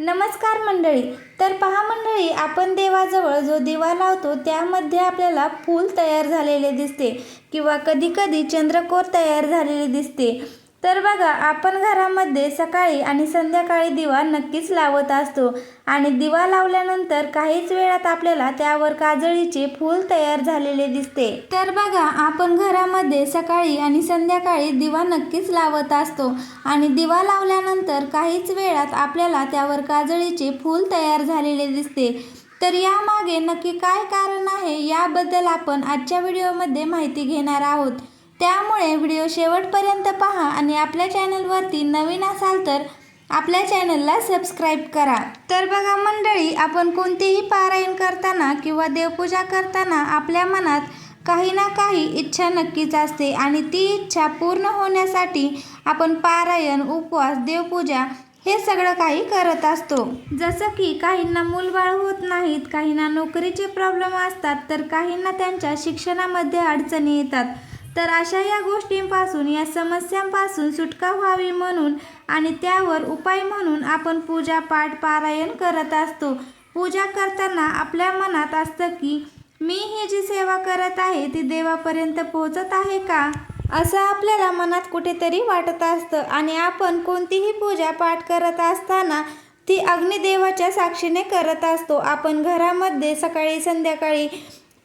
नमस्कार मंडळी. तर पहा मंडळी, आपण देवाजवळ जो दिवा लावतो त्यामध्ये आपल्याला फूल तयार झालेले दिसते किंवा कधी कधी चंद्रकोर तयार झालेले दिसते. तर बघा, आपण घरामध्ये सकाळी आणि संध्याकाळी दिवा नक्कीच लावत असतो आणि दिवा लावल्यानंतर काहीच वेळात आपल्याला त्यावर काजळीचे फूल तयार झालेले दिसते. तर बघा, आपण घरामध्ये सकाळी आणि संध्याकाळी दिवा नक्कीच लावत असतो आणि दिवा लावल्यानंतर काहीच वेळात आपल्याला त्यावर काजळीचे फूल तयार झालेले दिसते. तर यामागे नक्की काय कारण आहे याबद्दल आपण आजच्या व्हिडिओमध्ये माहिती घेणार आहोत. त्यामुळे व्हिडिओ शेवटपर्यंत पहा आणि आपल्या चॅनलवरती नवीन असाल तर आपल्या चॅनलला सबस्क्राईब करा. तर बघा मंडळी, आपण कोणतेही पारायण करताना किंवा देवपूजा करताना आपल्या मनात काही ना काही इच्छा नक्कीच असते आणि ती इच्छा पूर्ण होण्यासाठी आपण पारायण, उपवास, देवपूजा हे सगळं काही करत असतो. जसं की काहींना मूलबाळ होत नाहीत, काहींना नोकरीचे प्रॉब्लेम असतात, तर काहींना त्यांच्या शिक्षणामध्ये अडचणी येतात. तर अशा या गोष्टींपासून, या समस्यांपासून सुटका व्हावी म्हणून आणि त्यावर उपाय म्हणून आपण पूजा पाठ पारायण करत असतो. पूजा करताना आपल्या मनात असतं की मी ही जी सेवा करत आहे ती देवापर्यंत पोहोचत आहे का, असं आपल्याला मनात कुठेतरी वाटत असतं. आणि आपण कोणतीही पूजा पाठ करत असताना ती अग्निदेवाच्या साक्षीने करत असतो. आपण घरामध्ये सकाळी संध्याकाळी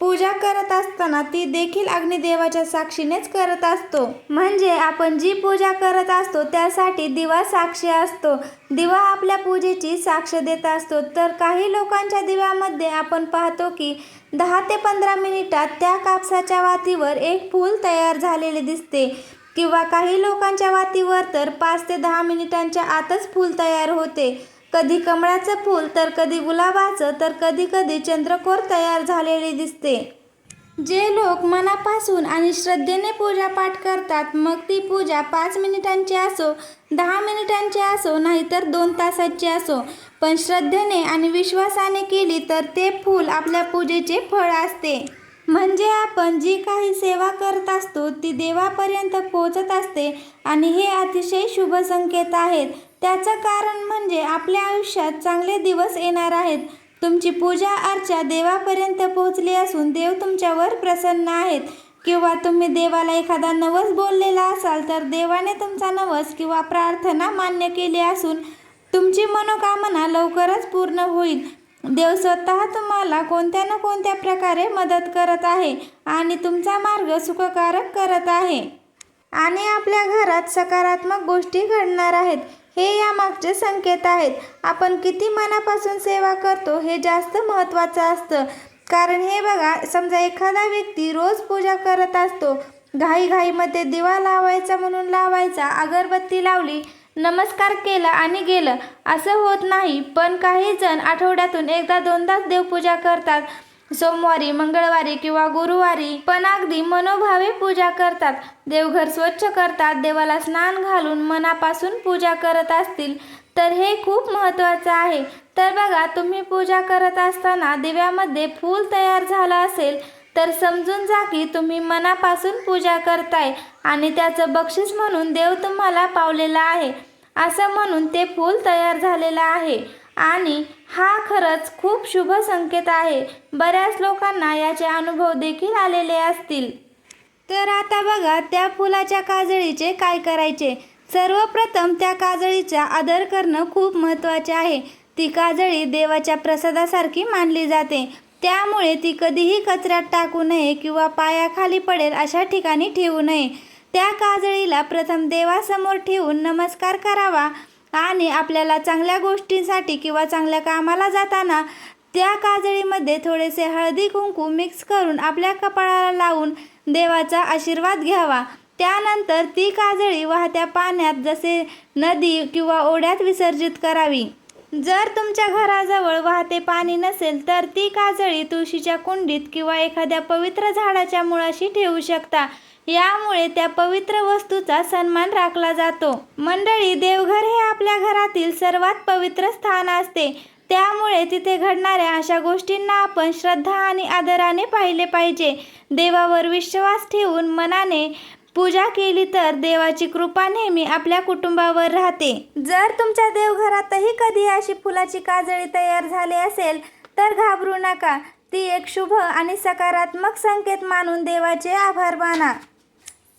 पूजा करत असताना ती देखील अग्निदेवाच्या साक्षीनेच करत असतो. म्हणजे आपण जी पूजा करत असतो त्यासाठी दिवा साक्षी असतो. दिवा आपल्या पूजेची साक्ष देत असतो. तर काही लोकांच्या दिव्यामध्ये आपण पाहतो की 10 ते 15 मिनिटात त्या कापसाच्या वातीवर एक फूल तयार झालेले दिसते किंवा काही लोकांच्या वातीवर तर 5 ते 10 मिनिटांच्या आतच फूल तयार होते. कधी कमळाचं फूल, तर कधी गुलाबाचं, तर कधी कधी चंद्रकोर तयार झालेले दिसते. जे लोक मनापासून आणि श्रद्धेने पूजा पाठ करतात, मग ती पूजा 5 मिनिटांची असो, 10 मिनिटांची असो, नाहीतर 2 तासाची असो, पण श्रद्धेने आणि विश्वासाने केली तर ते फूल आपल्या पूजेचे फळ असते. म्हणजे आपण जी काही सेवा करत असतो ती देवापर्यंत पोहोचत असते आणि हे अतिशय शुभ संकेत आहेत. त्याचं कारण म्हणजे आपल्या आयुष्यात चांगले दिवस येणार आहेत. तुमची पूजा अर्चा देवापर्यंत पोहोचली असून देव तुमच्यावर प्रसन्न आहेत. किंवा तुम्ही देवाला एखादा नवस बोललेला असाल तर देवाने तुमचा नवस किंवा प्रार्थना मान्य केली असून तुमची मनोकामना लवकरच पूर्ण होईल. देव स्वतः तुम्हाला कोणत्या ना कोणत्या प्रकारे मदत करत आहे आणि तुमचा मार्ग सुखकारक करत आहे आणि आपल्या घरात सकारात्मक गोष्टी घडणार आहेत. हे यामागचे संकेत आहेत. आपण किती मनापासून सेवा करतो हे जास्त महत्त्वाचं असतं. कारण हे बघा, समजा एखादा व्यक्ती रोज पूजा करत असतो, घाईघाईमध्ये दिवा लावायचा म्हणून लावायचा, अगरबत्ती लावली, नमस्कार केला आणि गेलं, असं होत नाही. पण काही जण आठवड्यातून एकदा दोनदाच देवपूजा करतात, सोमवारी, मंगळवारी किंवा गुरुवारी, पण अगदी मनोभावे पूजा करतात. देवघर स्वच्छ करतात, देवाला स्नान घालून मनापासून पूजा करत असतील तर हे खूप महत्त्वाचं आहे. तर बघा, तुम्ही पूजा करत असताना दिव्यामध्ये फूल तयार झालं असेल तर समजून जा की तुम्ही मनापासून पूजा करताय आणि त्याचं बक्षीस म्हणून देव तुम्हाला पावलेला आहे असं म्हणून ते फूल तयार झालेलं आहे आणि हा खरंच खूप शुभ संकेत आहे. बऱ्याच लोकांना याचे अनुभव देखील आलेले असतील. तर आता बघा, त्या फुलाच्या काजळीचे काय करायचे. सर्वप्रथम त्या काजळीचा आदर करणं खूप महत्त्वाचे आहे. ती काजळी देवाच्या प्रसादासारखी मानली जाते. त्यामुळे ती कधीही कचऱ्यात टाकू नये किंवा पायाखाली पडेल अशा ठिकाणी ठेवू नये. त्या काजळीला प्रथम देवासमोर ठेवून नमस्कार करावा आणि आपल्याला चांगल्या गोष्टींसाठी किंवा चांगल्या कामाला जाताना त्या काजळीमध्ये थोडेसे हळदी कुंकू मिक्स करून आपल्या कपाळाला लावून देवाचा आशीर्वाद घ्यावा. त्यानंतर ती काजळी वाहत्या पाण्यात, जसे नदी किंवा ओढ्यात, विसर्जित करावी. जर तुमच्या घराजवळ वाहते पाणी नसेल तर ती काजळी तुळशीच्या कुंडीत किंवा एखाद्या पवित्र झाडाच्या मुळाशी ठेवू शकता. यामुळे त्या पवित्र वस्तूचा सन्मान राखला जातो. मंडळी, देवघर हे आपल्या घरातील सर्वात पवित्र स्थान असते. त्यामुळे तिथे घडणाऱ्या अशा गोष्टींना आपण श्रद्धा आणि आदराने पाहिले पाहिजे. देवावर विश्वास ठेवून मनाने पूजा केली तर देवाची कृपा नेहमी आपल्या कुटुंबावर राहते. जर तुमच्या देवघरातही कधी अशी फुलाची काजळी तयार झाली असेल तर घाबरू नका. ती एक शुभ आणि सकारात्मक संकेत मानून देवाचे आभार माना.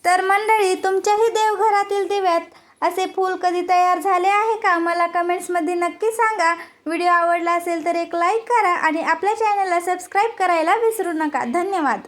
तर मंडळी, तुमच्याही देवघरातील दिव्यात असे फूल कधी तयार झाले आहे का? मला कमेंट्समध्ये नक्की सांगा. व्हिडिओ आवडला असेल तर एक लाईक करा आणि आपल्या चॅनलला सबस्क्राईब करायला विसरू नका. धन्यवाद.